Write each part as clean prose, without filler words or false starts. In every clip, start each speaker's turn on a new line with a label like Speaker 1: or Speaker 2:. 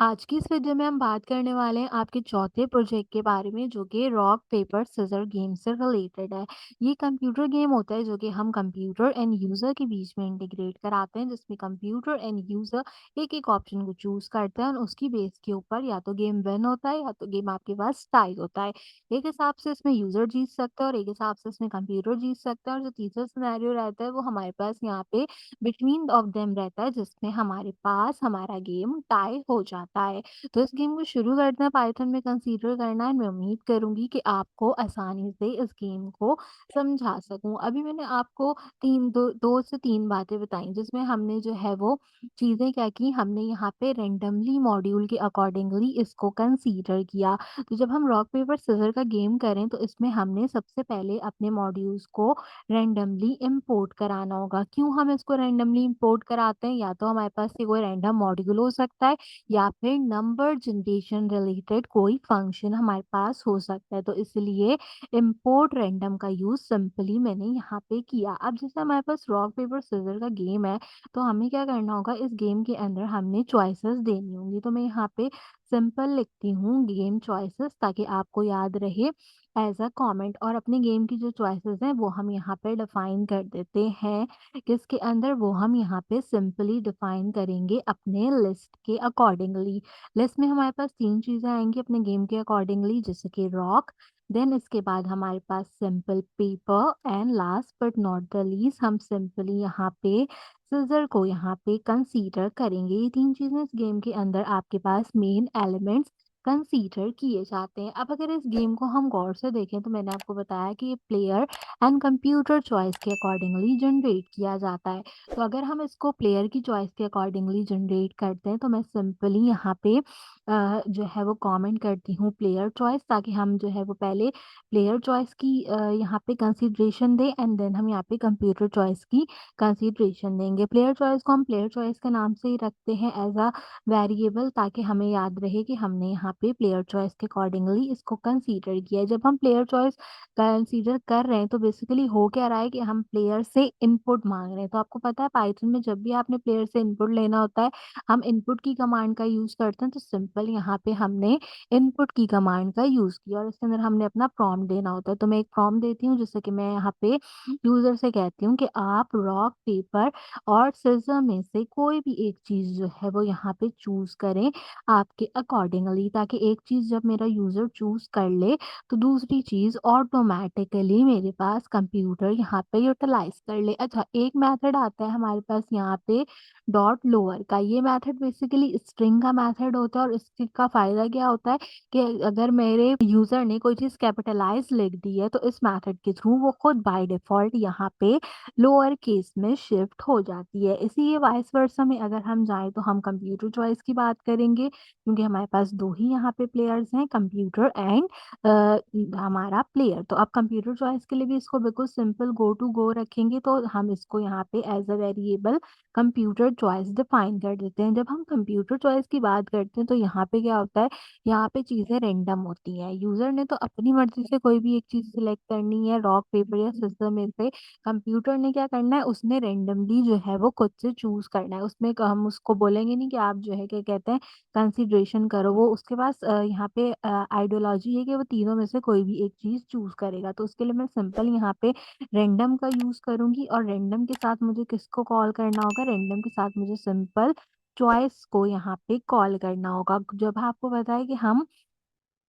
Speaker 1: आज की इस वीडियो में हम बात करने वाले हैं आपके चौथे प्रोजेक्ट के बारे में जो कि रॉक पेपर सिजर गेम से रिलेटेड है। ये कंप्यूटर गेम होता है जो कि हम कंप्यूटर एंड यूजर के बीच में इंटीग्रेट कराते हैं, जिसमें कंप्यूटर एंड यूजर एक एक ऑप्शन को चूज करते हैं और उसकी बेस के ऊपर या तो गेम विन होता है या तो गेम आपके पास टाई होता है। एक हिसाब से इसमें यूजर जीत सकता है और एक हिसाब से इसमें कंप्यूटर जीत सकता है, और जो तीसरा सिनेरियो रहता है वो हमारे पास यहाँ पे बिटवीन ऑफ देम रहता है, जिसमें हमारे पास हमारा गेम टाई हो जाता है। तो इस गेम को शुरू करना पाइथन में कंसीडर करना है। मैं उम्मीद करूंगी कि आपको आसानी से इस गेम को समझा सकूं। अभी मैंने आपको 2 से 3 बातें बताई, जिसमें हमने जो है वो चीज़ें क्या की, हमने यहाँ पे रेंडमली मॉड्यूल के अकॉर्डिंगली इसको कंसीडर किया। तो जब हम रॉक पेपर सिज़र का गेम करें तो इसमें हमने सबसे पहले अपने मॉड्यूल्स को रैंडमली इंपोर्ट कराना होगा। क्यों हम इसको रैंडमली इंपोर्ट कराते हैं? या तो हमारे पास ये कोई रैंडम मॉड्यूल हो सकता है या फिर नंबर जनरेशन रिलेटेड कोई फंक्शन हमारे पास हो सकता है। तो इसलिए इंपोर्ट रैंडम का यूज़ सिंपली मैंने यहाँ पे किया। अब जैसे हमारे पास रॉक पेपर सिज़र का गेम है, तो हमें क्या करना होगा, इस गेम के अंदर हमने चॉइसेस देनी होंगी। तो मैं यहाँ पे सिंपल लिखती हूँ गेम चॉइसेस, ताकि आपको याद रहे एज़ अ कमेंट। और अपने गेम की जो चॉइसेस हैं वो हम यहाँ पे डिफाइन कर देते हैं। किसके अंदर? वो हम यहाँ पे सिंपली डिफाइन करेंगे अपने लिस्ट के अकॉर्डिंगली। लिस्ट में हमारे पास 3 चीज़ें आएँगी अपने गेम के अकॉर्डिंगली, जैसे कि रॉक, देन इसके बाद हमारे पास simple paper and last but not the least हम सिंपली यहाँ पे सिज़र को यहाँ पे कंसीडर करेंगे। ये 3 चीज़ें इस गेम के अंदर आपके पास मेन एलिमेंट्स कंसीडर किए जाते हैं। अब अगर इस गेम को हम गौर से देखें तो मैंने आपको बताया कि ये प्लेयर एंड कंप्यूटर चॉइस के अकॉर्डिंगली जनरेट किया जाता है। तो अगर हम इसको प्लेयर की चॉइस के अकॉर्डिंगली जनरेट करते हैं तो मैं सिंपली यहाँ पे जो है वो कमेंट करती हूँ प्लेयर चॉइस, ताकि हम जो है वो पहले प्लेयर चॉइस की यहाँ पे कंसीडरेशन दें एंड देन हम यहाँ पे कंप्यूटर चॉइस की कंसीडरेशन देंगे। प्लेयर चॉइस को हम प्लेयर चॉइस के नाम से ही रखते हैं एज अ वेरिएबल, ताकि हमें याद रहे कि हमने यहाँ पे प्लेयर चॉइस के अकॉर्डिंगली इसको कंसीडर किया है। जब हम प्लेयर चॉइस कंसीडर कर रहे हैं तो बेसिकली हो क्या रहा है कि हम प्लेयर से इनपुट मांग रहे हैं। तो आपको पता है पाइथन में जब भी आपने प्लेयर से इनपुट लेना होता है, हम इनपुट की कमांड का यूज करते हैं। तो सिंपल यहाँ पे हमने इनपुट की कमांड का यूज किया और इसके अंदर हमने अपना प्रॉम्प्ट देना होता है। तो मैं एक प्रॉम्प्ट देती हूँ, जिससे कि मैं यहाँ पे यूजर से कहती हूँ कि आप रॉक पेपर और सिज़र में से कोई भी एक चीज़ जो है वो यहाँ पे चूज़ करें आपके अकॉर्डिंगली, ताकि एक चीज़ जब मेरा यूज़र चूज़ कर ले तो दूसरी चीज़ ऑटोमैटिकली मेरे पास कंप्यूटर यहाँ पे यूटिलाइज़ कर ले। अच्छा, एक मेथड आता है हमारे पास यहाँ पे डॉट लोअर का। ये मेथड बेसिकली स्ट्रिंग का मेथड होता है और इसका फ़ायदा क्या होता है कि अगर मेरे यूज़र ने कोई चीज़ कैपिटलाइज़ लिख दी है तो इस मेथड के थ्रू वो खुद बाय डिफ़ॉल्ट यहाँ पे लोअर केस में शिफ्ट हो जाती है। इसी ये वाइस वर्सा में अगर हम जाएँ तो हम कंप्यूटर चॉइस की बात करेंगे, क्योंकि हमारे पास 2 ही यहाँ पे प्लेयर्स हैं, कंप्यूटर एंड हमारा प्लेयर। तो आप कंप्यूटर चॉइस के लिए भी इसको बिल्कुल सिंपल गो टू गो रखेंगे, तो हम इसको यहाँ पे as a variable computer choice define कर देते हैं। जब हम कंप्यूटर चॉइस की बात करते हैं तो यहाँ पे क्या होता है, यहाँ पे चीज़ें रैंडम होती हैं। यूज़र ने तो अपनी मर्ज़ी से कोई भी एक चीज़ सिलेक्ट करनी है रॉक, पेपर या सिज़र में से। कंप्यूटर ने क्या करना है, उसने रैंडमली जो है वो खुद से चूज़ करना है। उसमें क हम उसको बोलेंगे नहीं कि आप जो है क्या कहते हैं कंसीडरेशन करो। वो उसके पास यहाँ पे आइडियोलॉजी है कि वो तीनों में से कोई भी एक चीज़ चूज़ करेगा। तो उसके लिए मैं सिंपल यहाँ पे रैंडम का यूज़ करूँगी और रैंडम के साथ मुझे किसको कॉल करना होगा, रैंडम के साथ मुझे सिंपल चॉइस को यहाँ पे कॉल करना होगा। जब आपको पता है कि हम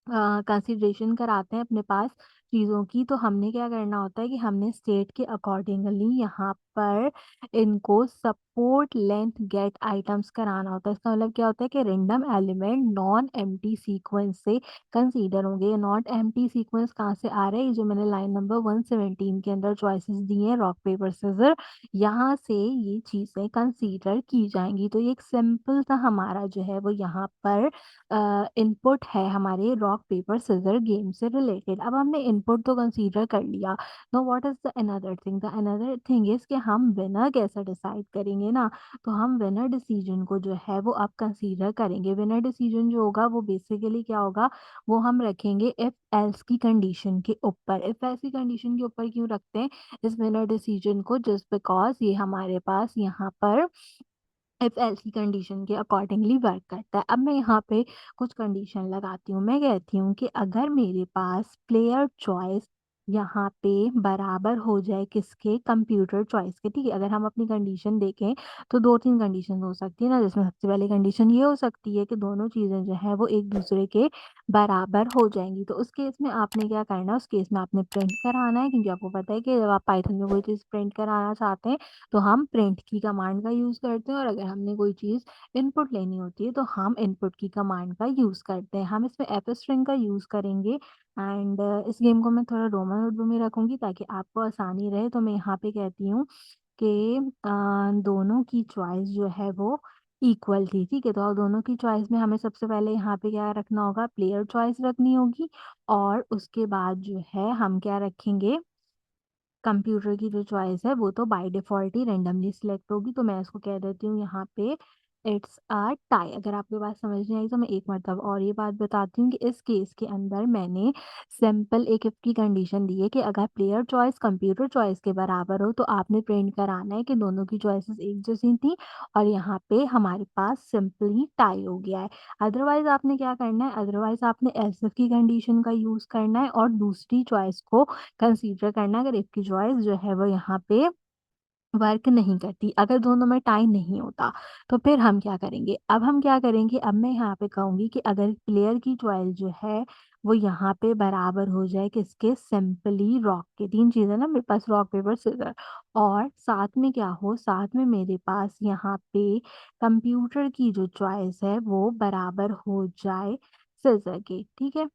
Speaker 1: कंसिडरेशन कराते हैं अपने पास चीज़ों की, तो हमने क्या करना होता है कि हमने स्टेट के अकॉर्डिंगली यहाँ पर इनको सपोर्ट लेंथ गेट आइटम्स कराना होता है। इसका मतलब क्या होता है कि random element non empty sequence से कंसीडर होंगे। ये नॉट एम्प्टी सीक्वेंस कहाँ से आ रहा है? ये जो मैंने लाइन नंबर 117 के अंदर चॉइसेस दी हैं रॉक पेपर सिज़र, यहाँ से ये चीज़ें कंसीडर की जाएँगी। तो ये एक सिंपल सा हमारा जो है वो यहाँ पर इनपुट है हमारे रॉक पेपर सिज़र गेम से रिलेटेड। अब हमने इनपुट तो कंसीडर कर लिया। Now what is the another thing? The another thing is कि हम विनर कैसे डिसाइड करेंगे ना, तो हम विनर डिसीजन को जो है वो अब कंसीडर करेंगे। विनर डिसीजन जो होगा वो बेसिकली क्या होगा, वो हम रखेंगे इफ एल्स की कंडीशन के ऊपर। इफ एल्स की कंडीशन के ऊपर क्यों रखते हैं इस विनर डिसीजन को? जस्ट बिकॉज़ ये हमारे पास यहाँ पर इफ एल्स की कंडीशन के अकॉर्डिंगली वर्क करता है। अब मैं यहाँ पे कुछ कंडीशन लगाती हूँ। मैं कहती हूँ कि अगर मेरे पास प्लेयर चॉइस यहाँ पे बराबर हो जाए किसके, कंप्यूटर चॉइस के, ठीक है? अगर हम अपनी कंडीशन देखें तो 2-3 कंडीशन हो सकती है ना, जिसमें सबसे पहली कंडीशन ये हो सकती है कि दोनों चीज़ें जो हैं वो एक दूसरे के बराबर हो जाएँगी। तो उस केस में आपने क्या करना है, उस केस में आपने प्रिंट कराना है, क्योंकि आपको पता है कि जब आप पाइथन में कोई चीज़ प्रिंट कराना चाहते हैं तो हम प्रिंट की कमांड का यूज़ करते हैं, और अगर हमने कोई चीज़ इनपुट लेनी होती है तो हम इनपुट की कमांड का यूज़ करते हैं। हम इसमें एफ स्ट्रिंग का यूज़ करेंगे, एंड इस गेम को मैं थोड़ा रोमन नोटबुक में रखूँगी ताकि आपको आसानी रहे। तो मैं यहाँ पे कहती हूँ कि दोनों की चॉइस जो है वो इक्वल थी, ठीक है? तो अब दोनों की चॉइस में हमें सबसे पहले यहाँ पे क्या रखना होगा, प्लेयर चॉइस रखनी होगी, और उसके बाद जो है हम क्या रखेंगे, कंप्यूटर की जो चॉइस है वो तो by default he randomly select होगी। तो मैं इसको कह देती हूँ यहाँ पे इट्स अ टाई। अगर आपको बात समझ नहीं आई तो मैं एक मरतब और ये बात बताती हूँ कि इस केस के अंदर मैंने सिंपल एक इफ की कंडीशन दी है कि अगर प्लेयर चॉइस कंप्यूटर चॉइस के बराबर हो तो आपने प्रिंट कराना है कि दोनों की चॉइसेस एक जैसी थी, और यहाँ पे हमारे पास सिंपली टाई हो गया है। अदरवाइज़ आपने क्या करना है, अदरवाइज़ आपने एल्स इफ की कंडीशन का यूज़ करना है और दूसरी चॉइस को कंसीडर करना, अगर इसकी चॉइस जो है वो यहाँ पे वर्क नहीं करती, अगर दोनों में टाई नहीं होता, तो फिर हम क्या करेंगे? अब हम क्या करेंगे, अब मैं यहाँ पे कहूँगी कि अगर प्लेयर की चॉइस जो है वो यहाँ पे बराबर हो जाए किसके, सिंपली रॉक के। 3 चीज़ें ना मेरे पास, रॉक पेपर सीज़र, और साथ में क्या हो, साथ में मेरे पास यहाँ पे कंप्यूटर की जो चॉइस है वो बराबर हो जाए सीज़र के, ठीक है?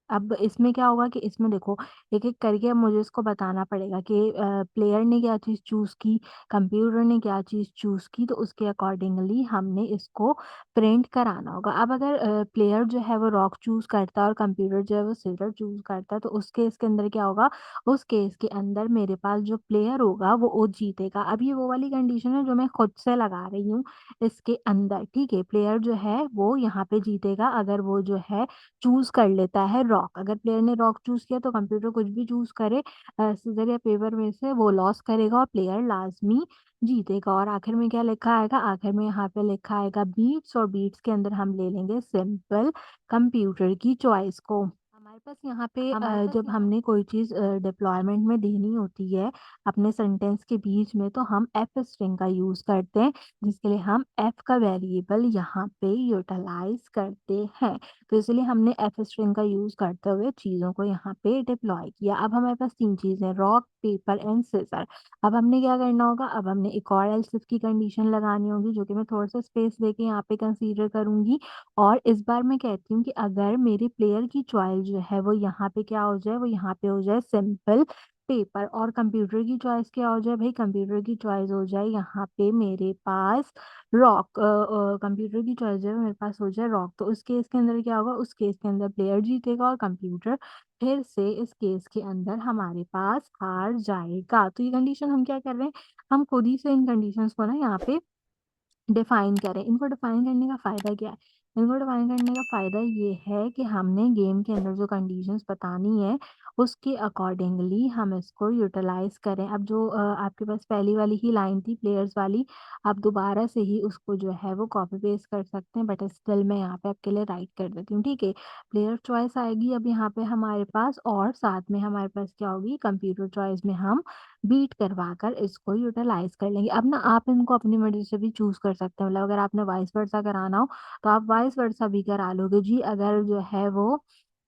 Speaker 1: अब इसमें क्या होगा कि इसमें देखो, एक-एक करके अब मुझे इसको बताना पड़ेगा कि प्लेयर ने क्या चीज़ चूज़ की, कंप्यूटर ने क्या चीज़ चूज़ की, तो उसके अकॉर्डिंगली हमने इसको प्रिंट कराना होगा। अब अगर प्लेयर जो है वो रॉक चूज़ करता है और कंप्यूटर जो है वो सिल्वर चूज़ करता है, तो उस केस के अंदर क्या होगा, उस केस के अंदर मेरे पास जो प्लेयर होगा वो जीतेगा। अब ये वो वाली कंडीशन है जो मैं खुद से लगा रही हूँ इसके अंदर, ठीक है? प्लेयर जो है वो यहाँ पे जीतेगा अगर वो जो है चूज़ कर लेता है रॉक। अगर प्लेयर ने रॉक चूज़ किया तो कंप्यूटर कुछ भी चूज़ करे सीज़र या पेपर में से वो लॉस करेगा और प्लेयर लाज़मी जीतेगा। और आखिर में क्या लिखा आएगा? आखिर में यहाँ पे लिखा आएगा बीट्स, और बीट्स के अंदर हम ले लेंगे सिंपल कंप्यूटर की चॉइस को। हमारे पास यहाँ पे जब हमने कोई चीज़ डिप्लॉयमेंट में देनी होती है अपने सेंटेंस के बीच में, तो हम एफ स्ट्रिंग का यूज़ करते हैं, जिसके लिए हम एफ का वेरिएबल यहाँ पे यूटिलाइज़ करते हैं। तो इसलिए हमने एफ स्ट्रिंग का यूज़ करते हुए चीज़ों को यहाँ पे डिप्लॉय किया। अब हमारे पास 3 चीज़ें, रॉक, पेपर एंड सीज़र। अब हमने क्या करना होगा, अब हमने एक और एल्स इफ की कंडीशन लगानी होगी, जो कि मैं थोड़ा-सा स्पेस देके यहाँ पे कंसीडर करूँगी, और इस बार मैं कहती हूँ कि अगर मेरे प्लेयर की चॉइस जो है वो यहाँ पे क्या हो जाए, वो यहाँ पे हो जाए सिंपल पेपर, और कंप्यूटर की चॉइस क्या हो जाए भई, कंप्यूटर की चॉइस हो जाए यहाँ पे मेरे पास रॉक। कंप्यूटर की चॉइस जो है मेरे पास हो जाए रॉक। तो उस केस के अंदर क्या होगा, उस केस के अंदर प्लेयर जीतेगा और कंप्यूटर फिर से इस केस के अंदर हमारे पास हार जाएगा। तो ये कंडीशन हम क्या कर रहे हैं, हम खुद ही से इन कंडीशंस को ना यहाँ पे डिफाइन करें। इनको डिफाइन करने का फ़ायदा क्या है? इनको डिफाइन करने का फ़ायदा ये है कि हमने गेम के अंदर जो कंडीशंस बतानी है, उसके अकॉर्डिंगली हम इसको यूटिलाइज़ करें। अब जो आपके पास पहली वाली ही लाइन थी प्लेयर्स वाली, आप दोबारा से ही उसको जो है वो कॉपी पेस्ट कर सकते हैं, बट स्टिल मैं यहाँ पे आपके लिए राइट कर देती हूँ, ठीक है? प्लेयर चॉइस आएगी अब यहाँ पे हमारे पास, और साथ में हमारे पास क्या होगी, कंप्यूटर चॉइस में हम बीट करवाकर इसको यूटिलाइज़ कर लेंगे। अब ना आप इनको अपनी मर्ज़ी से भी चूज़ कर सकते हैं, मतलब अगर आपने वाइस वर्सा कराना हो, तो आप वाइस वर्सा भी करा लोगे जी। अगर जो है वो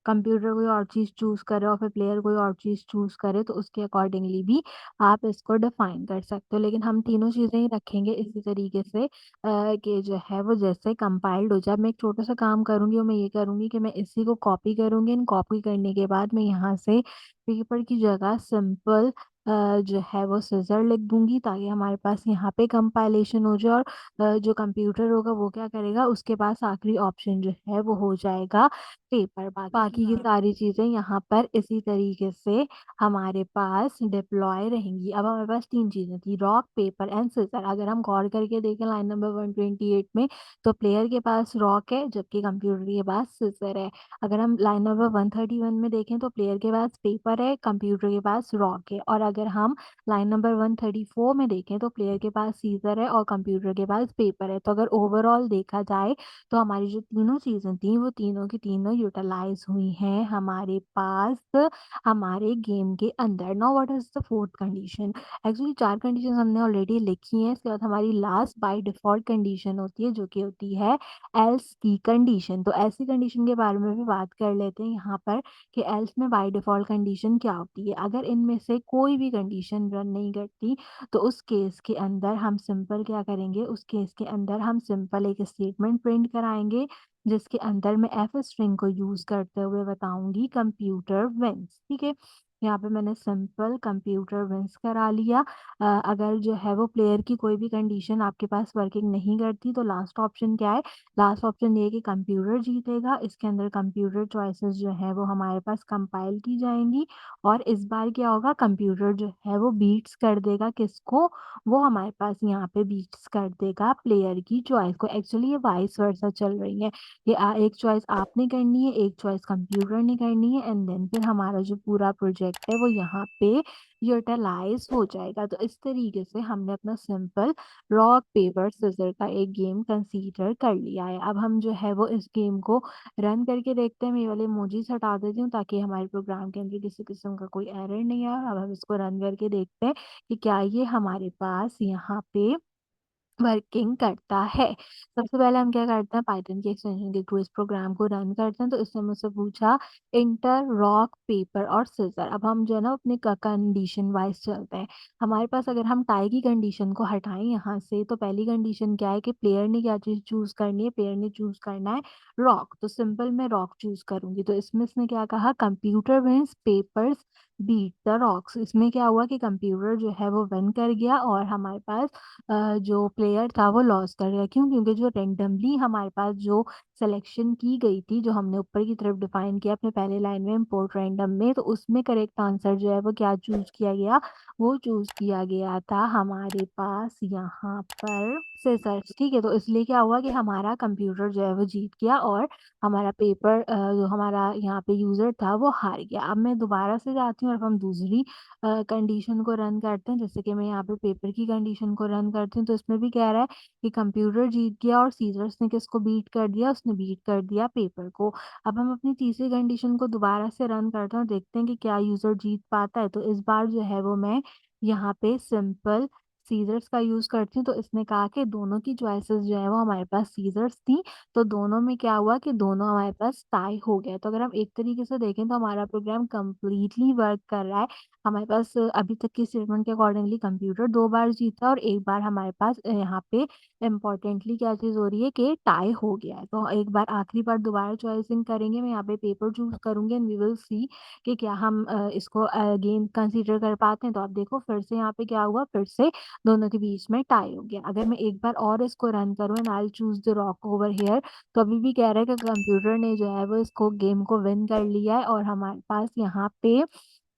Speaker 1: कंप्यूटर कोई और चीज़ चूज़ करे और फिर प्लेयर कोई और चीज़ चूज़ करे, तो उसके अकॉर्डिंगली भी आप इसको डिफ़ाइन कर सकते हो। लेकिन हम तीनों चीज़ें ही रखेंगे इसी तरीके से कि जो है वो जैसे कंपाइल्ड हो जाए। मैं एक छोटा-सा काम करूँगी और मैं ये करूँगी कि मैं इसी को कॉपी करूँगी, एंड कॉपी करने के बाद मैं यहाँ से पेपर की जगह सिंपल जो है वो सीज़र लिख दूँगी, ताकि हमारे पास यहाँ पे कंपाइलेशन हो जाए, और जो कंप्यूटर होगा वो क्या करेगा, उसके पास आखिरी ऑप्शन जो है वो हो जाएगा पेपर। बाकी की सारी चीज़ें यहाँ पर इसी तरीके से हमारे पास डिप्लॉय रहेंगी। अब हमारे पास 3 चीज़ें थी, रॉक, पेपर एंड सीज़र। अगर हम गौर करके देखें लाइन नंबर 128 में, तो प्लेयर के पास रॉक है जबकि कंप्यूटर के पास सीज़र है। अगर हम लाइन नंबर 131 में देखें तो प्लेयर के पास पेपर है, कंप्यूटर के पास रॉक है। और अगर अगर हम लाइन नंबर 134 में देखें तो प्लेयर के पास सीज़र है और कंप्यूटर के पास पेपर है। तो अगर ओवरऑल देखा जाए तो हमारी जो तीनों चीज़ें थी वो तीनों की तीनों यूटिलाइज़ हुई हैं हमारे पास हमारे गेम के अंदर। Now what is the fourth condition? Actually 4 condition हमने ऑलरेडी लिखी हैं। इसके बाद हमारी लास्ट बाय डिफ़ॉल्ट कंडीशन होती है जो कि होती है एल्स की कंडीशन। तो ऐसी कंडीशन के बारे में भी बात कर लेते हैं यहाँ पर कि एल्स में बाय डिफ़ॉल्ट कंडीशन क्या होती है। अगर इनमें से कोई भी कंडीशन रन नहीं करती तो उस केस के अंदर हम सिंपल क्या करेंगे, उस केस के अंदर हम सिंपल एक स्टेटमेंट प्रिंट कराएँगे जिसके अंदर मैं एफ स्ट्रिंग को यूज़ करते हुए बताऊँगी कंप्यूटर विन्स, ठीक है? यहाँ पे मैंने सिंपल कंप्यूटर विन्स करा लिया। अगर जो है वो प्लेयर की कोई भी कंडीशन आपके पास वर्किंग नहीं करती तो लास्ट ऑप्शन क्या है? लास्ट ऑप्शन ये है कि कंप्यूटर जीतेगा। इसके अंदर कंप्यूटर चॉइसेस जो हैं वो हमारे पास कंपाइल की जाएँगी और इस बार क्या होगा कंप्यूटर जो है वो बीट्स कर देगा किसको? वो हमारे पास यहाँ पे बीट्स कर देगा प्लेयर की चॉइस को। एक्चुअली ये वाइस वर्सा चल रही है। कि एक चॉइस आपने करनी है, एक चॉइस कंप्यूटर ने करनी है एंड देन फिर हमारा जो पूरा प्रोजेक्ट है वो यहाँ पे यूटिलाइज़ हो जाएगा। तो इस तरीके से हमने अपना सिंपल रॉक पेपर सिज़र का एक गेम कंसीडर कर लिया है। अब हम जो है वो इस गेम को रन करके देखते हैं। मैं ये वाले इमोजीज़ हटा देती हूँ ताकि हमारे प्रोग्राम के अंदर किसी किस्म का कोई एरर नहीं आए। अब हम इसको रन करके देखते हैं कि क्या ये हमारे पास यहाँ पे वर्किंग करता है। सबसे पहले हम क्या करते हैं पाइथन की एक्सटेंशन के थ्रू इस प्रोग्राम को रन करते हैं तो इसने मुझसे पूछा इंटर रॉक पेपर और सिज़र। अब हम जो है ना अपने कंडीशन वाइज़ चलते हैं। हमारे पास अगर हम टाई की कंडीशन को हटाएँ यहाँ से तो पहली कंडीशन क्या है कि प्लेयर ने क्या चीज़ चूज़ करनी है, प्लेयर ने चूज़ करना है रॉक। तो सिंपल मैं रॉक चूज़ करूँगी। तो इसमें इसने क्या कहा computer wins papers beat the rocks. इसमें क्या हुआ कि कंप्यूटर जो है वो विन कर गया और हमारे पास जो प्लेयर था वो लॉस कर गया। क्यों? क्योंकि जो रैंडमली हमारे पास जो सिलेक्शन की गई थी, जो हमने ऊपर की तरफ डिफाइन किया अपने पहले लाइन में इम्पोर्ट रैंडम में, तो उसमें करेक्ट आंसर जो है वो क्या चूज़ किया गया? वो चूज़ किया गया था हमारे पास यहाँ पर सिज़र्स, ठीक है? तो इसलिए क्या हुआ कि हमारा कंप्यूटर जो है वो जीत गया और हमारा पेपर जो हमारा यहाँ पे यूज़र था वो हार गया। अब मैं दोबारा से जाती हूँ और अब हम दूसरी कंडीशन को रन करते हैं जैसे कि मैं यहाँ पे पेपर की कंडीशन को रन करती हूँ तो इसमें भी कह रहा है कि कंप्यूटर जीत गया और सीज़र्स ने किसको बीट कर दिया? उसने बीट कर दिया पेपर को। अब हम अपनी तीसरी कंडीशन को दोबारा से रन करते हैं और देखते हैं कि क्या यूज़र जीत पाता है। तो इस बार जो है वो मैं यहाँ पे सिंपल सीज़र्स का यूज़ करती हूँ तो इसने कहा कि दोनों की चॉइसेस जो है वो हमारे पास सीज़र्स थी। तो दोनों में क्या हुआ कि दोनों हमारे पास टाई हो गया। तो अगर हम एक तरीके से देखें तो हमारा प्रोग्राम कंप्लीटली वर्क कर रहा है। हमारे पास अभी तक की स्टेटमेंट के अकॉर्डिंगली कंप्यूटर 2 बार जीता और 1 बार हमारे पास यहाँ पे इम्पोर्टेंटली क्या चीज़ हो रही है कि टाई हो गया है। तो एक बार आखिरी बार दोबारा चॉइसिंग करेंगे, मैं यहाँ पे पेपर चूज़ करूँगी एंड वी विल सी कि क्या हम इसको अगेन कंसीडर कर पाते हैं। तो आप देखो फिर से यहाँ पे क्या हुआ, फिर से दोनों के बीच में टाई हो गया। अगर मैं एक बार और इसको रन करूँ and I will choose the rock over here तो अभी भी कह रहा है कि कंप्यूटर ने जो है वो इसको गेम को विन कर लिया है और हमारे पास यहाँ पे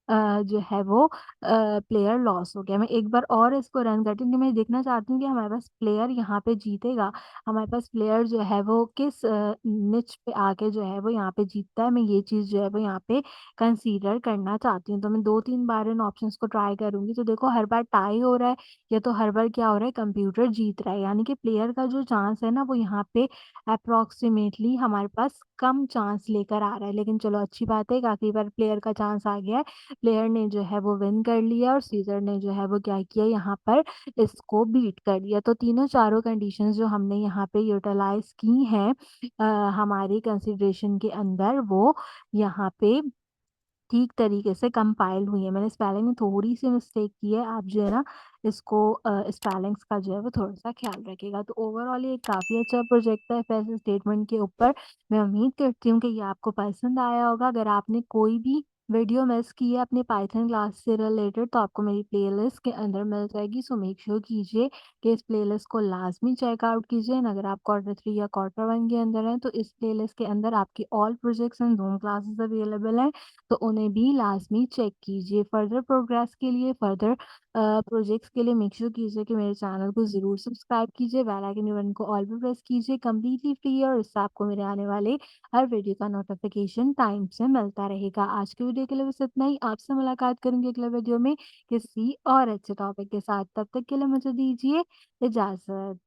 Speaker 1: जो है वो प्लेयर लॉस हो गया। मैं एक बार और इसको रन करती हूँ क्योंकि मैं देखना चाहती हूँ कि हमारे पास प्लेयर यहाँ पे जीतेगा। हमारे पास प्लेयर जो है वो किस निच पे आके जो है वो यहाँ पे जीतता है। मैं ये चीज़ जो है वो यहाँ पे कंसीडर करना चाहती हूँ। तो मैं 2-3 बार इन ऑप्शंस को ट्राई करूँगी। तो देखो हर बार टाई हो रहा है या तो हर बार क्या हो रहा है कंप्यूटर जीत रहा है। यानी कि प्लेयर का जो चांस है ना वो यहाँ पे अप्रॉक्सिमेटली हमारे पास कम चांस लेकर आ रहा है। लेकिन चलो अच्छी बात है कि आखिरी बार प्लेयर का चांस आ गया है। प्लेयर ने जो है वो विन कर लिया और सीज़र ने जो है वो क्या किया यहाँ पर इसको बीट कर दिया। तो तीनों चारों कंडीशंस जो हमने यहाँ पे यूटिलाइज़ की हैं हमारी कंसिडरेशन के अंदर वो यहाँ पे ठीक तरीके से कंपाइल हुई है। मैंने स्पेलिंग में थोड़ी-सी मिस्टेक की है। आप जो है ना इसको स्पेलिंग्स का जो है वो थोड़ा-सा ख़्याल रखिएगा। तो ओवरऑल ये काफ़ी अच्छा प्रोजेक्ट है इफ ऐसे स्टेटमेंट के ऊपर। मैं उम्मीद करती हूँ कि ये आपको पसंद आया होगा। अगर आपने कोई भी वीडियो मिस की है अपनी पाइथन क्लास से रिलेटेड तो आपको मेरी प्लेलिस्ट के अंदर मिल जाएगी। सो मेक श्योर कीजिए कि इस प्लेलिस्ट को लाज़मी चेक आउट कीजिए एंड अगर आप क्वार्टर 3 या क्वार्टर 1 के अंदर हैं तो इस प्लेलिस्ट के अंदर आपकी all projects and zoom classes available हैं। तो उन्हें भी लाज़मी चेक कीजिए। फर्दर प्रोग्रेस के लिए फर्दर प्रोजेक्ट्स के लिए मेक श्योर कीजिए कि मेरे चैनल को ज़रूर सब्सक्राइब कीजिए, बेल आइकन बटन को ऑल पे प्रेस कीजिए, कंप्लीटली फ्री है और इससे आपको मेरे आने वाले हर वीडियो का नोटिफ़िकेशन टाइम से मिलता रहेगा। आज की वीडियो अभी के लिए बस इतना ही। आपसे मुलाकात करूँगी अगले वीडियो में किसी और अच्छे टॉपिक के साथ। तब तक के लिए मुझे दीजिए इजाज़त।